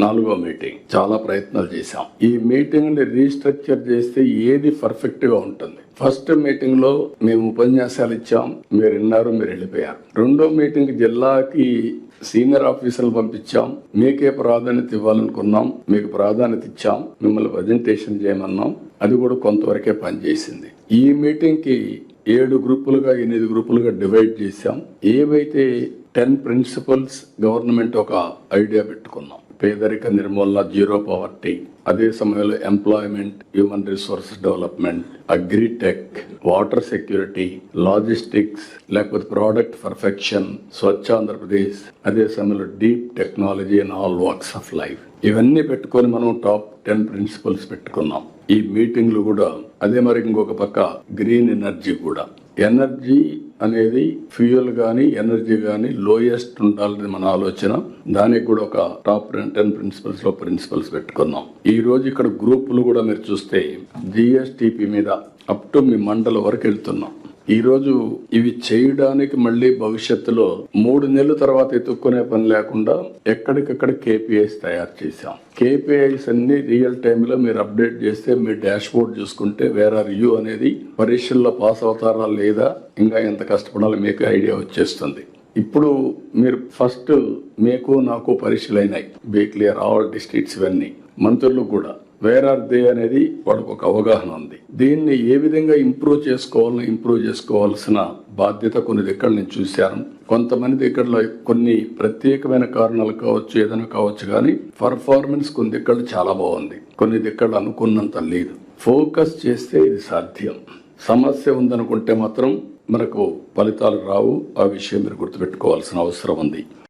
4వ మీటింగ్. చాలా ప్రయత్నాలు చేశాం. ఈ మీటింగ్ ని రీస్ట్రక్చర్ చేస్తే ఏది పర్ఫెక్ట్ గా ఉంటుంది. ఫస్ట్ మీటింగ్ లో మేము ఉపన్యాసాలు ఇచ్చాం, మీరు విన్నారు, మీరు వెళ్ళిపోయారు. రెండో మీటింగ్ జిల్లాకి సీనియర్ ఆఫీసర్లు పంపించాం, మీకే ప్రాధాన్యత ఇవ్వాలనుకున్నాం, మీకు ప్రాధాన్యత ఇచ్చాం, మిమ్మల్ని ప్రజెంటేషన్ చేయమన్నాం, అది కూడా కొంతవరకే పనిచేసింది. ఈ మీటింగ్ కి 7 గ్రూపులుగా 8 గ్రూపులుగా డివైడ్ చేశాం. ఏవైతే 10 ప్రిన్సిపల్స్ గవర్నమెంట్ ఒక ఐడియా పెట్టుకున్నాం. పేదరిక నిర్మూలన, జీరో పవర్టీ, అదే సమయంలో employment, human resources development, agritech, water security, logistics, లేకపోతే ప్రోడక్ట్ పర్ఫెక్షన్, స్వచ్ఛ ఆంధ్రప్రదేశ్, అదే సమయంలో deep technology and all walks of life. ఇవన్నీ పెట్టుకొని మనం టాప్ 10 ప్రిన్సిపల్స్ పెట్టుకున్నాం. ఈ మీటింగ్లు కూడా అదే. మరి ఇంకొక పక్క గ్రీన్ ఎనర్జీ కూడా. ఎనర్జీ అనేది ఫ్యూయల్ గానీ ఎనర్జీ గానీ లోయెస్ట్ ఉండాలని మన ఆలోచన. దానికి కూడా ఒక టాప్ 10 ప్రిన్సిపల్స్ లో ప్రిన్సిపల్స్ పెట్టుకున్నాం. ఈ రోజు ఇక్కడ గ్రూపులు కూడా మీరు చూస్తే జిఎస్టిపి మీద అప్ టు మీ మండల వరకు వెళ్తున్నాం. ఈ రోజు ఇవి చేయడానికి మళ్ళీ భవిష్యత్తులో 3 నెలల తర్వాత ఎత్తుక్కునే పని లేకుండా ఎక్కడికక్కడ కేపీఐస్ తయారు చేశాం. కేపీఐస్ అన్ని రియల్ టైంలో మీరు అప్డేట్ చేస్తే మీ డాష్ బోర్డ్ చూసుకుంటే వేర్ ఆర్ యూ అనేది, పరీక్షల్లో పాస్ అవుతారా లేదా, ఇంకా ఎంత కష్టపడాలో మీకు ఐడియా వచ్చేస్తుంది. ఇప్పుడు మీరు ఫస్ట్ మీకు నాకు పరీక్షలు అయినాయి, బీ క్లియర్ ఆల్ డిస్ట్రిక్ట్స్, ఇవన్నీ మంత్రులు కూడా వేర్ ఆర్ దే అనేది వాళ్ళకు ఒక అవగాహన ఉంది. దీన్ని ఏ విధంగా ఇంప్రూవ్ చేసుకోవాల్సిన బాధ్యత కొన్ని దగ్గర నేను చూశాను. కొంతమంది దగ్గరలో కొన్ని ప్రత్యేకమైన కారణాలు కావచ్చు, ఏదైనా కావచ్చు, కానీ పర్ఫార్మెన్స్ కొన్ని దగ్గర చాలా బాగుంది, కొన్ని దగ్గర అనుకున్నంత లేదు. ఫోకస్ చేస్తే ఇది సాధ్యం. సమస్య ఉందనుకుంటే మాత్రం మనకు ఫలితాలు రావు. ఆ విషయం మీరు గుర్తుపెట్టుకోవాల్సిన అవసరం ఉంది.